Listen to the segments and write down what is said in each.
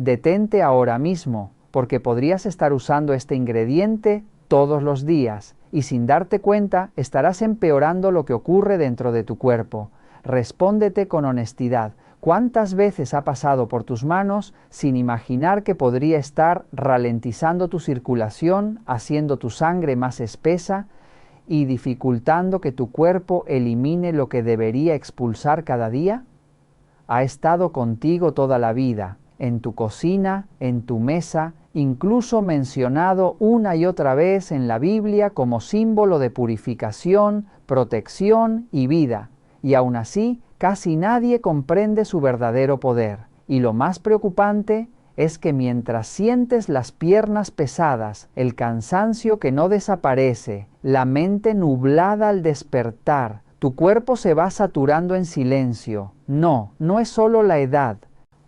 Detente ahora mismo, porque podrías estar usando este ingrediente todos los días y sin darte cuenta estarás empeorando lo que ocurre dentro de tu cuerpo. Respóndete con honestidad. ¿Cuántas veces ha pasado por tus manos sin imaginar que podría estar ralentizando tu circulación, haciendo tu sangre más espesa y dificultando que tu cuerpo elimine lo que debería expulsar cada día? Ha estado contigo toda la vida, en tu cocina, en tu mesa, incluso mencionado una y otra vez en la Biblia como símbolo de purificación, protección y vida, y aún así casi nadie comprende su verdadero poder. Y lo más preocupante es que mientras sientes las piernas pesadas, el cansancio que no desaparece, la mente nublada al despertar, tu cuerpo se va saturando en silencio. No, no es solo la edad.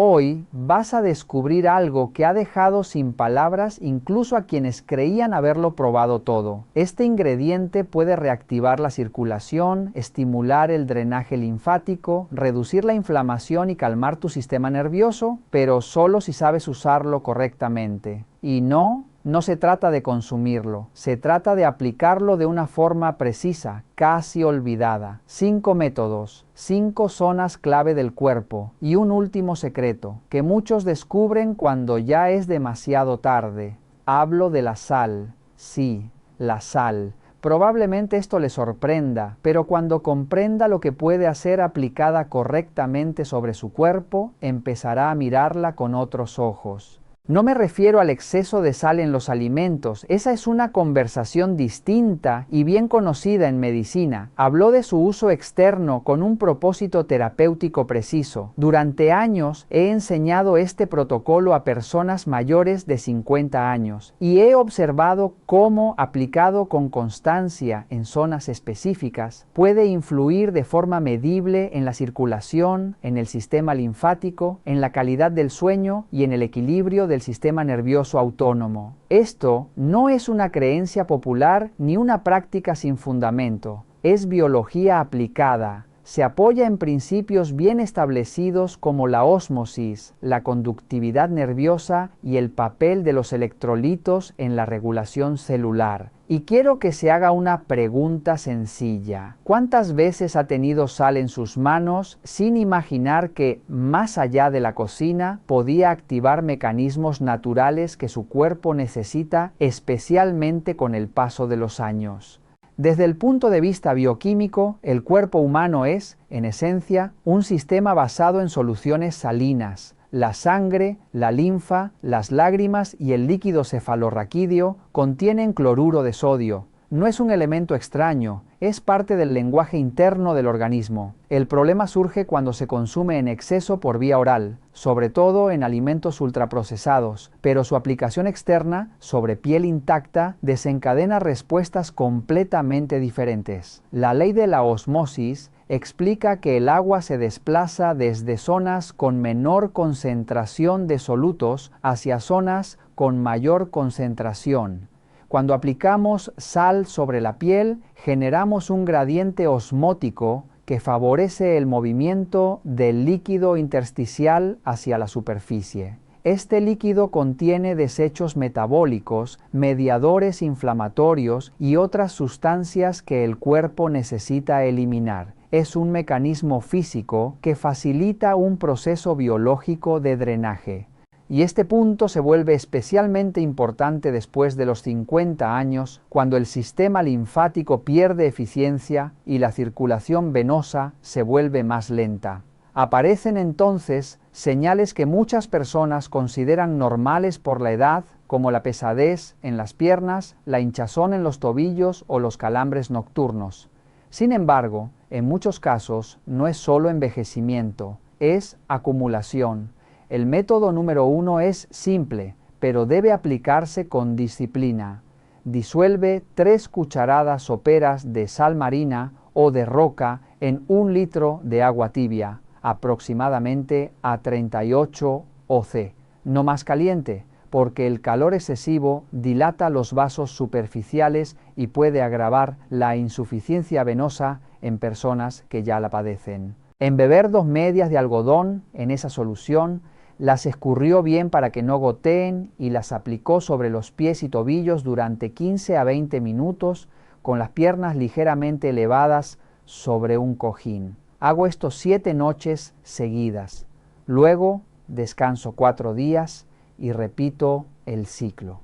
Hoy vas a descubrir algo que ha dejado sin palabras incluso a quienes creían haberlo probado todo. Este ingrediente puede reactivar la circulación, estimular el drenaje linfático, reducir la inflamación y calmar tu sistema nervioso, pero solo si sabes usarlo correctamente. Y no se trata de consumirlo, se trata de aplicarlo de una forma precisa, casi olvidada. 5 métodos, 5 zonas clave del cuerpo y un último secreto, que muchos descubren cuando ya es demasiado tarde. Hablo de la sal. Sí, la sal. Probablemente esto le sorprenda, pero cuando comprenda lo que puede hacer aplicada correctamente sobre su cuerpo, empezará a mirarla con otros ojos. No me refiero al exceso de sal en los alimentos, esa es una conversación distinta y bien conocida en medicina. Habló de su uso externo con un propósito terapéutico preciso. Durante años he enseñado este protocolo a personas mayores de 50 años y he observado cómo, aplicado con constancia en zonas específicas, puede influir de forma medible en la circulación, en el sistema linfático, en la calidad del sueño y en el equilibrio del sistema nervioso autónomo. Esto no es una creencia popular ni una práctica sin fundamento, es biología aplicada. Se apoya en principios bien establecidos como la ósmosis, la conductividad nerviosa y el papel de los electrolitos en la regulación celular. Y quiero que se haga una pregunta sencilla. ¿Cuántas veces ha tenido sal en sus manos sin imaginar que, más allá de la cocina, podía activar mecanismos naturales que su cuerpo necesita, especialmente con el paso de los años? Desde el punto de vista bioquímico, el cuerpo humano es, en esencia, un sistema basado en soluciones salinas. La sangre, la linfa, las lágrimas y el líquido cefalorraquídeo contienen cloruro de sodio. No es un elemento extraño, es parte del lenguaje interno del organismo. El problema surge cuando se consume en exceso por vía oral, sobre todo en alimentos ultraprocesados, pero su aplicación externa, sobre piel intacta, desencadena respuestas completamente diferentes. La ley de la osmosis explica que el agua se desplaza desde zonas con menor concentración de solutos hacia zonas con mayor concentración. Cuando aplicamos sal sobre la piel, generamos un gradiente osmótico que favorece el movimiento del líquido intersticial hacia la superficie. Este líquido contiene desechos metabólicos, mediadores inflamatorios y otras sustancias que el cuerpo necesita eliminar. Es un mecanismo físico que facilita un proceso biológico de drenaje. Y este punto se vuelve especialmente importante después de los 50 años, cuando el sistema linfático pierde eficiencia y la circulación venosa se vuelve más lenta. Aparecen entonces señales que muchas personas consideran normales por la edad, como la pesadez en las piernas, la hinchazón en los tobillos o los calambres nocturnos. Sin embargo, en muchos casos no es solo envejecimiento, es acumulación. El método número 1 es simple, pero debe aplicarse con disciplina. Disuelve 3 cucharadas soperas de sal marina o de roca en 1 litro de agua tibia, aproximadamente a 38 oC. No más caliente, porque el calor excesivo dilata los vasos superficiales y puede agravar la insuficiencia venosa en personas que ya la padecen. Embeber 2 medias de algodón en esa solución las escurrió bien para que no goteen y las aplicó sobre los pies y tobillos durante 15 a 20 minutos con las piernas ligeramente elevadas sobre un cojín. Hago esto 7 noches seguidas. Luego descanso 4 días y repito el ciclo.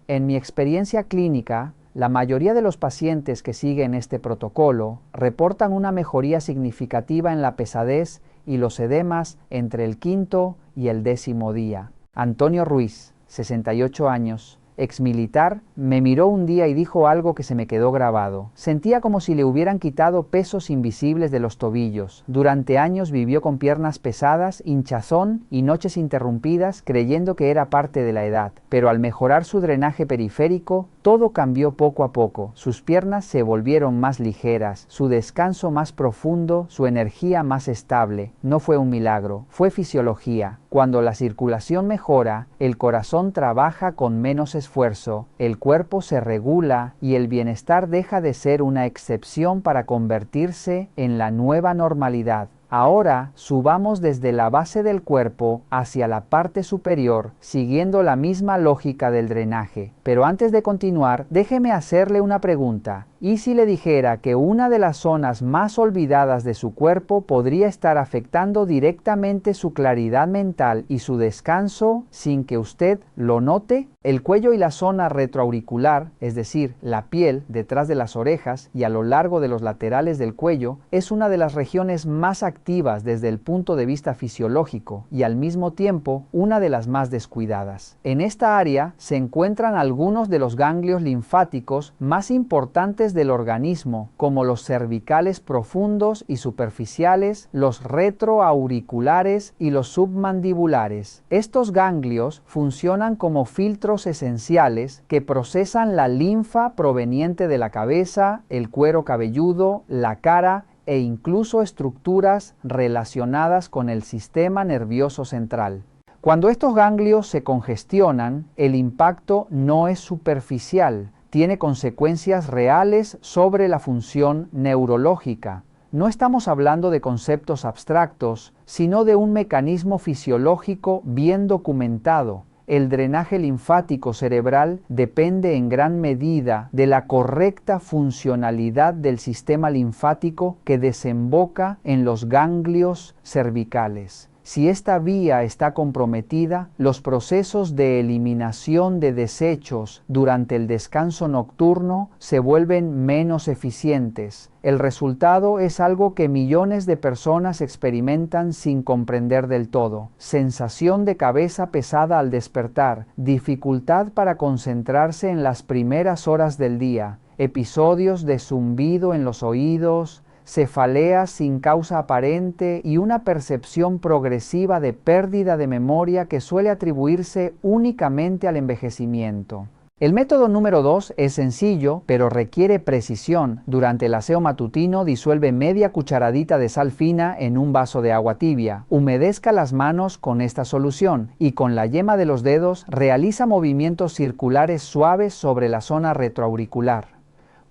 En mi experiencia clínica, la mayoría de los pacientes que siguen este protocolo reportan una mejoría significativa en la pesadez y los edemas entre el 5º y el 10º día. Antonio Ruiz, 68 años, exmilitar, me miró un día y dijo algo que se me quedó grabado. Sentía como si le hubieran quitado pesos invisibles de los tobillos. Durante años vivió con piernas pesadas, hinchazón y noches interrumpidas creyendo que era parte de la edad. Pero al mejorar su drenaje periférico, todo cambió poco a poco. Sus piernas se volvieron más ligeras, su descanso más profundo, su energía más estable. No fue un milagro, fue fisiología. Cuando la circulación mejora, el corazón trabaja con menos esfuerzo, el cuerpo se regula y el bienestar deja de ser una excepción para convertirse en la nueva normalidad. Ahora subamos desde la base del cuerpo hacia la parte superior, siguiendo la misma lógica del drenaje. Pero antes de continuar, déjeme hacerle una pregunta. ¿Y si le dijera que una de las zonas más olvidadas de su cuerpo podría estar afectando directamente su claridad mental y su descanso sin que usted lo note? El cuello y la zona retroauricular, es decir, la piel detrás de las orejas y a lo largo de los laterales del cuello, es una de las regiones más activas desde el punto de vista fisiológico y al mismo tiempo una de las más descuidadas. En esta área se encuentran algunos de los ganglios linfáticos más importantes del organismo, como los cervicales profundos y superficiales, los retroauriculares y los submandibulares. Estos ganglios funcionan como filtros esenciales que procesan la linfa proveniente de la cabeza, el cuero cabelludo, la cara e incluso estructuras relacionadas con el sistema nervioso central. Cuando estos ganglios se congestionan, el impacto no es superficial, tiene consecuencias reales sobre la función neurológica. No estamos hablando de conceptos abstractos, sino de un mecanismo fisiológico bien documentado. El drenaje linfático cerebral depende en gran medida de la correcta funcionalidad del sistema linfático que desemboca en los ganglios cervicales. Si esta vía está comprometida, los procesos de eliminación de desechos durante el descanso nocturno se vuelven menos eficientes. El resultado es algo que millones de personas experimentan sin comprender del todo. Sensación de cabeza pesada al despertar, dificultad para concentrarse en las primeras horas del día, episodios de zumbido en los oídos, cefaleas sin causa aparente y una percepción progresiva de pérdida de memoria que suele atribuirse únicamente al envejecimiento. El método número 2 es sencillo, pero requiere precisión. Durante el aseo matutino disuelve media cucharadita de sal fina en un vaso de agua tibia. Humedezca las manos con esta solución y con la yema de los dedos realiza movimientos circulares suaves sobre la zona retroauricular.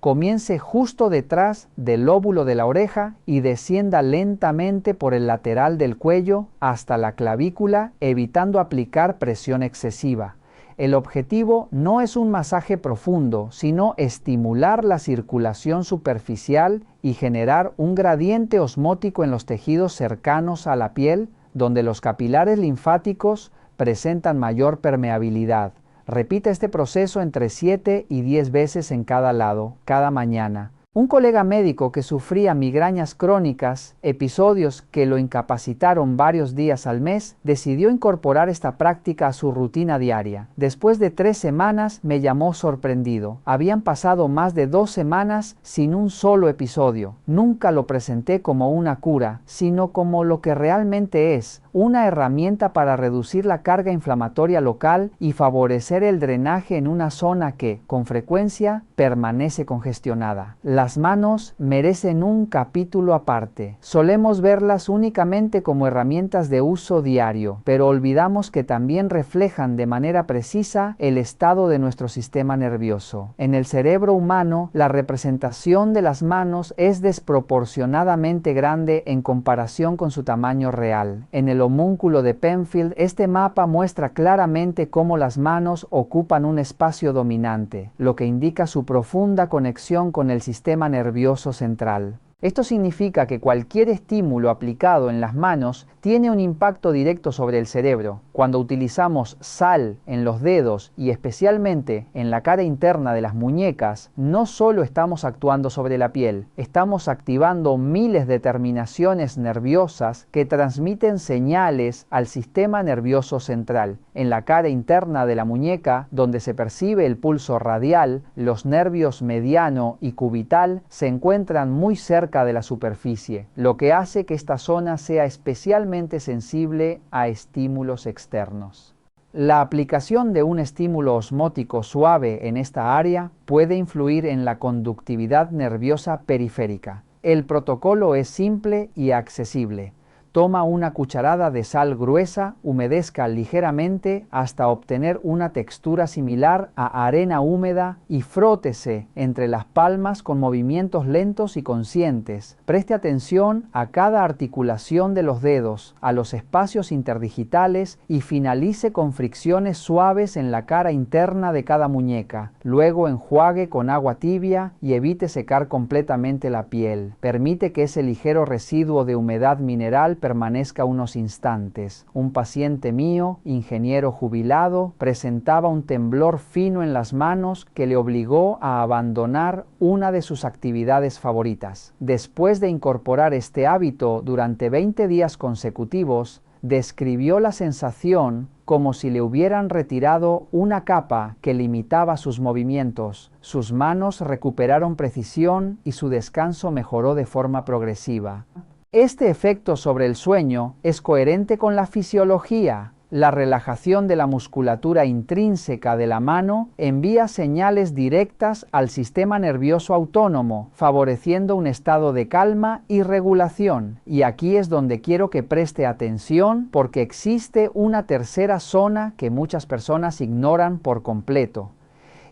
Comience justo detrás del lóbulo de la oreja y descienda lentamente por el lateral del cuello hasta la clavícula, evitando aplicar presión excesiva. El objetivo no es un masaje profundo, sino estimular la circulación superficial y generar un gradiente osmótico en los tejidos cercanos a la piel, donde los capilares linfáticos presentan mayor permeabilidad. Repite este proceso entre 7 y 10 veces en cada lado, cada mañana. Un colega médico que sufría migrañas crónicas, episodios que lo incapacitaron varios días al mes, decidió incorporar esta práctica a su rutina diaria. Después de 3 semanas me llamó sorprendido. Habían pasado más de 2 semanas sin un solo episodio. Nunca lo presenté como una cura, sino como lo que realmente es, una herramienta para reducir la carga inflamatoria local y favorecer el drenaje en una zona que, con frecuencia, permanece congestionada. La Las manos merecen un capítulo aparte. Solemos verlas únicamente como herramientas de uso diario, pero olvidamos que también reflejan de manera precisa el estado de nuestro sistema nervioso. En el cerebro humano, la representación de las manos es desproporcionadamente grande en comparación con su tamaño real. En el homúnculo de Penfield, este mapa muestra claramente cómo las manos ocupan un espacio dominante, lo que indica su profunda conexión con el sistema nervioso central. Esto significa que cualquier estímulo aplicado en las manos tiene un impacto directo sobre el cerebro. Cuando utilizamos sal en los dedos y especialmente en la cara interna de las muñecas, no solo estamos actuando sobre la piel, estamos activando miles de terminaciones nerviosas que transmiten señales al sistema nervioso central. En la cara interna de la muñeca, donde se percibe el pulso radial, los nervios mediano y cubital se encuentran muy cerca de la superficie, lo que hace que esta zona sea especialmente sensible a estímulos externos. La aplicación de un estímulo osmótico suave en esta área puede influir en la conductividad nerviosa periférica. El protocolo es simple y accesible. Toma una cucharada de sal gruesa, humedezca ligeramente hasta obtener una textura similar a arena húmeda y frótese entre las palmas con movimientos lentos y conscientes. Preste atención a cada articulación de los dedos, a los espacios interdigitales y finalice con fricciones suaves en la cara interna de cada muñeca. Luego enjuague con agua tibia y evite secar completamente la piel. Permite que ese ligero residuo de humedad mineral permanezca unos instantes. Un paciente mío, ingeniero jubilado, presentaba un temblor fino en las manos que le obligó a abandonar una de sus actividades favoritas. Después de incorporar este hábito durante 20 días consecutivos, describió la sensación como si le hubieran retirado una capa que limitaba sus movimientos. Sus manos recuperaron precisión y su descanso mejoró de forma progresiva. Este efecto sobre el sueño es coherente con la fisiología. La relajación de la musculatura intrínseca de la mano envía señales directas al sistema nervioso autónomo, favoreciendo un estado de calma y regulación. Y aquí es donde quiero que preste atención porque existe una tercera zona que muchas personas ignoran por completo.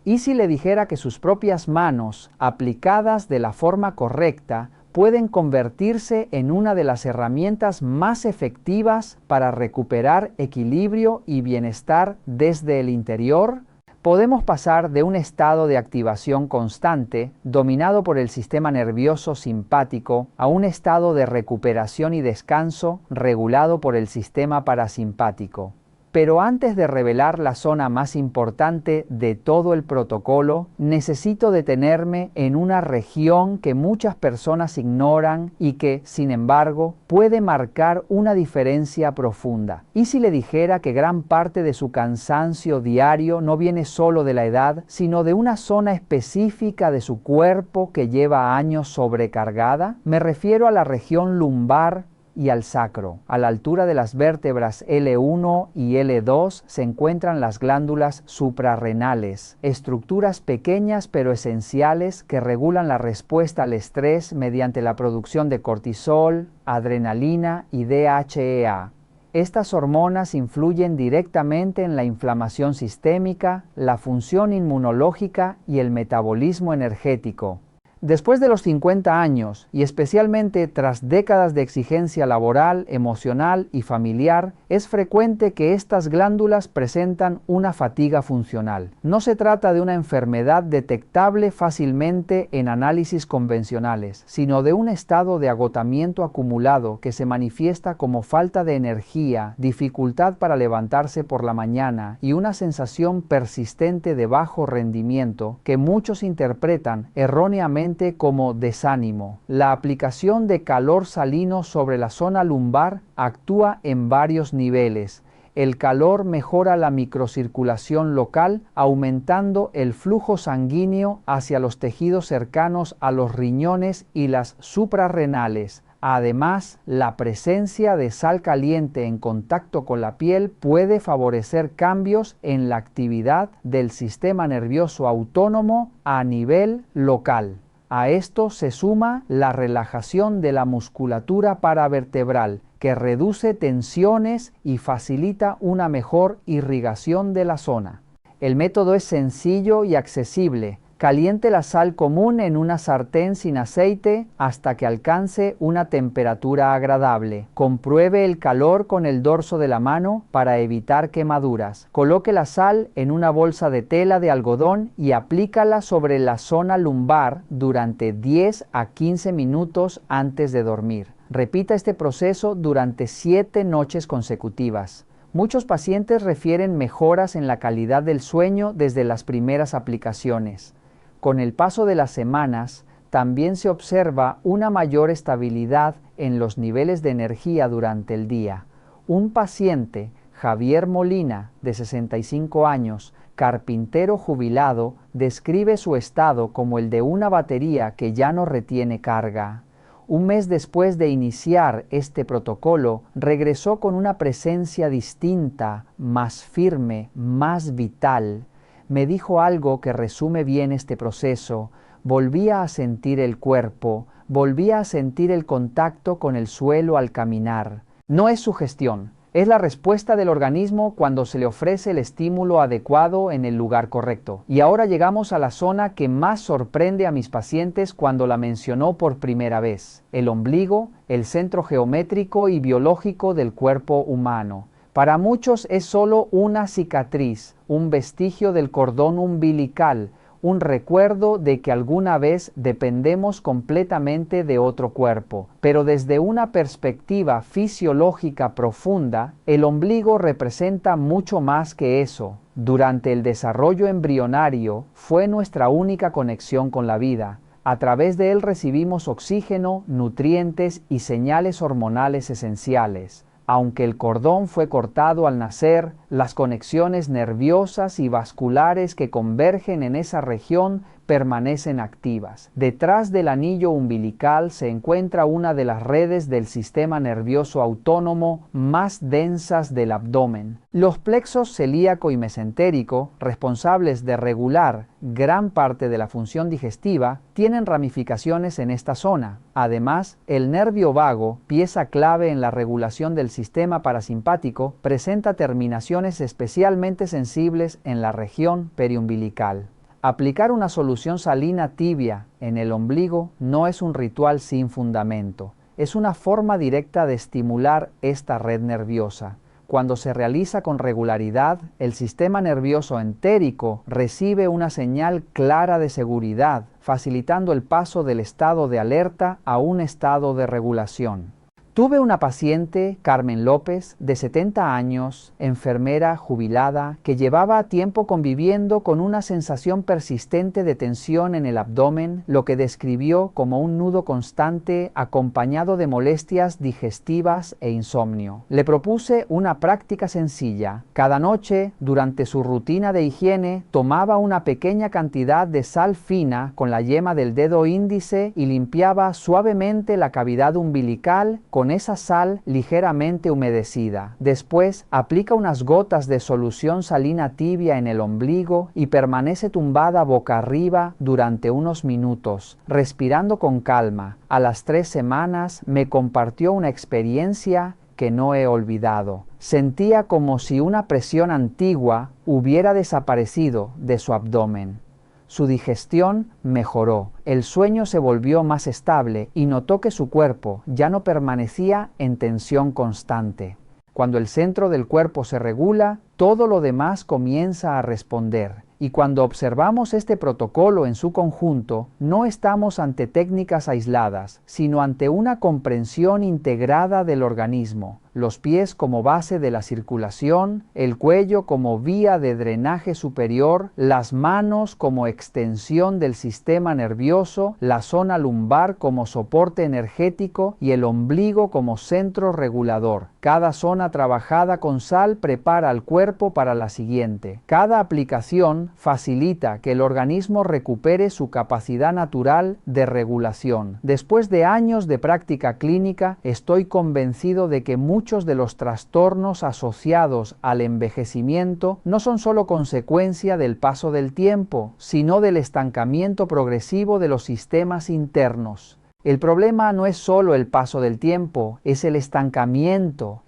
¿Y si le dijera que sus propias manos, aplicadas de la forma correcta, pueden convertirse en una de las herramientas más efectivas para recuperar equilibrio y bienestar desde el interior? Podemos pasar de un estado de activación constante, dominado por el sistema nervioso simpático, a un estado de recuperación y descanso, regulado por el sistema parasimpático. Pero antes de revelar la zona más importante de todo el protocolo, necesito detenerme en una región que muchas personas ignoran y que, sin embargo, puede marcar una diferencia profunda. ¿Y si le dijera que gran parte de su cansancio diario no viene solo de la edad, sino de una zona específica de su cuerpo que lleva años sobrecargada? Me refiero a la región lumbar y al sacro. A la altura de las vértebras L1 y L2 se encuentran las glándulas suprarrenales, estructuras pequeñas pero esenciales que regulan la respuesta al estrés mediante la producción de cortisol, adrenalina y DHEA. Estas hormonas influyen directamente en la inflamación sistémica, la función inmunológica y el metabolismo energético. Después de los 50 años, y especialmente tras décadas de exigencia laboral, emocional y familiar, es frecuente que estas glándulas presentan una fatiga funcional. No se trata de una enfermedad detectable fácilmente en análisis convencionales, sino de un estado de agotamiento acumulado que se manifiesta como falta de energía, dificultad para levantarse por la mañana y una sensación persistente de bajo rendimiento que muchos interpretan erróneamente como desánimo. La aplicación de calor salino sobre la zona lumbar actúa en varios niveles. El calor mejora la microcirculación local, aumentando el flujo sanguíneo hacia los tejidos cercanos a los riñones y las suprarrenales. Además, la presencia de sal caliente en contacto con la piel puede favorecer cambios en la actividad del sistema nervioso autónomo a nivel local. A esto se suma la relajación de la musculatura paravertebral, que reduce tensiones y facilita una mejor irrigación de la zona. El método es sencillo y accesible. Caliente la sal común en una sartén sin aceite hasta que alcance una temperatura agradable. Compruebe el calor con el dorso de la mano para evitar quemaduras. Coloque la sal en una bolsa de tela de algodón y aplícala sobre la zona lumbar durante 10 a 15 minutos antes de dormir. Repita este proceso durante 7 noches consecutivas. Muchos pacientes refieren mejoras en la calidad del sueño desde las primeras aplicaciones. Con el paso de las semanas, también se observa una mayor estabilidad en los niveles de energía durante el día. Un paciente, Javier Molina, de 65 años, carpintero jubilado, describe su estado como el de una batería que ya no retiene carga. Un mes después de iniciar este protocolo, regresó con una presencia distinta, más firme, más vital. Me dijo algo que resume bien este proceso. Volvía a sentir el cuerpo, volvía a sentir el contacto con el suelo al caminar. No es sugestión, es la respuesta del organismo cuando se le ofrece el estímulo adecuado en el lugar correcto. Y ahora llegamos a la zona que más sorprende a mis pacientes cuando la mencionó por primera vez: el ombligo, el centro geométrico y biológico del cuerpo humano. Para muchos es solo una cicatriz, un vestigio del cordón umbilical, un recuerdo de que alguna vez dependemos completamente de otro cuerpo. Pero desde una perspectiva fisiológica profunda, el ombligo representa mucho más que eso. Durante el desarrollo embrionario fue nuestra única conexión con la vida. A través de él recibimos oxígeno, nutrientes y señales hormonales esenciales. Aunque el cordón fue cortado al nacer, las conexiones nerviosas y vasculares que convergen en esa región permanecen activas. Detrás del anillo umbilical se encuentra una de las redes del sistema nervioso autónomo más densas del abdomen. Los plexos celíaco y mesentérico, responsables de regular gran parte de la función digestiva, tienen ramificaciones en esta zona. Además, el nervio vago, pieza clave en la regulación del sistema parasimpático, presenta terminaciones especialmente sensibles en la región periumbilical. Aplicar una solución salina tibia en el ombligo no es un ritual sin fundamento. Es una forma directa de estimular esta red nerviosa. Cuando se realiza con regularidad, el sistema nervioso entérico recibe una señal clara de seguridad, facilitando el paso del estado de alerta a un estado de regulación. Tuve una paciente, Carmen López, de 70 años, enfermera jubilada, que llevaba tiempo conviviendo con una sensación persistente de tensión en el abdomen, lo que describió como un nudo constante acompañado de molestias digestivas e insomnio. Le propuse una práctica sencilla. Cada noche, durante su rutina de higiene, tomaba una pequeña cantidad de sal fina con la yema del dedo índice y limpiaba suavemente la cavidad umbilical con esa sal ligeramente humedecida. Después, aplica unas gotas de solución salina tibia en el ombligo y permanece tumbada boca arriba durante unos minutos, respirando con calma. A las 3 semanas me compartió una experiencia que no he olvidado. Sentía como si una presión antigua hubiera desaparecido de su abdomen. Su digestión mejoró, el sueño se volvió más estable y notó que su cuerpo ya no permanecía en tensión constante. Cuando el centro del cuerpo se regula, todo lo demás comienza a responder. Y cuando observamos este protocolo en su conjunto, no estamos ante técnicas aisladas, sino ante una comprensión integrada del organismo. Los pies como base de la circulación, el cuello como vía de drenaje superior, las manos como extensión del sistema nervioso, la zona lumbar como soporte energético y el ombligo como centro regulador. Cada zona trabajada con sal prepara al cuerpo para la siguiente. Cada aplicación facilita que el organismo recupere su capacidad natural de regulación. Después de años de práctica clínica, estoy convencido de que muchos muchos de los trastornos asociados al envejecimiento no son solo consecuencia del paso del tiempo, sino del estancamiento progresivo de los sistemas internos. El problema no es solo el paso del tiempo, es el estancamiento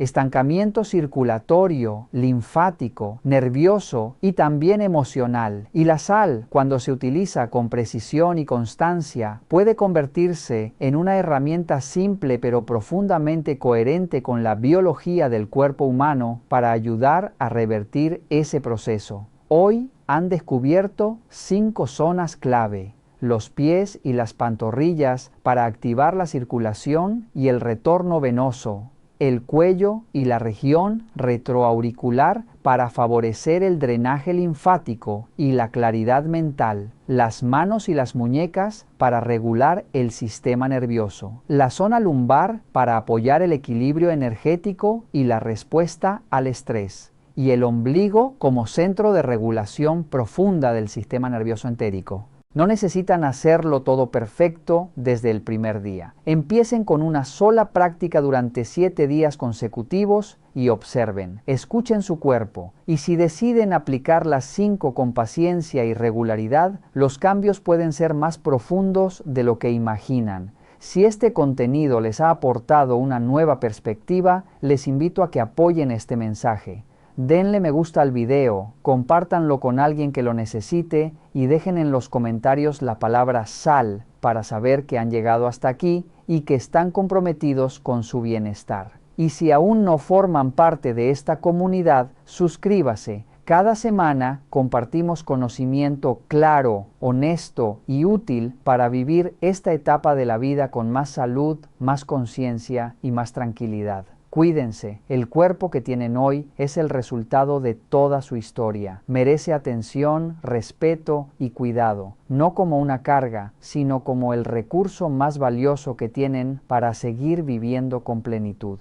circulatorio, linfático, nervioso y también emocional. Y la sal, cuando se utiliza con precisión y constancia, puede convertirse en una herramienta simple pero profundamente coherente con la biología del cuerpo humano para ayudar a revertir ese proceso. Hoy han descubierto 5 zonas clave: los pies y las pantorrillas para activar la circulación y el retorno venoso, el cuello y la región retroauricular para favorecer el drenaje linfático y la claridad mental, las manos y las muñecas para regular el sistema nervioso, la zona lumbar para apoyar el equilibrio energético y la respuesta al estrés, y el ombligo como centro de regulación profunda del sistema nervioso entérico. No necesitan hacerlo todo perfecto desde el primer día. Empiecen con una sola práctica durante 7 días consecutivos y observen, escuchen su cuerpo, y si deciden aplicar las 5 con paciencia y regularidad, los cambios pueden ser más profundos de lo que imaginan. Si este contenido les ha aportado una nueva perspectiva, les invito a que apoyen este mensaje. Denle me gusta al video, compártanlo con alguien que lo necesite y dejen en los comentarios la palabra sal para saber que han llegado hasta aquí y que están comprometidos con su bienestar. Y si aún no forman parte de esta comunidad, suscríbase. Cada semana compartimos conocimiento claro, honesto y útil para vivir esta etapa de la vida con más salud, más conciencia y más tranquilidad. Cuídense, el cuerpo que tienen hoy es el resultado de toda su historia. Merece atención, respeto y cuidado, no como una carga, sino como el recurso más valioso que tienen para seguir viviendo con plenitud.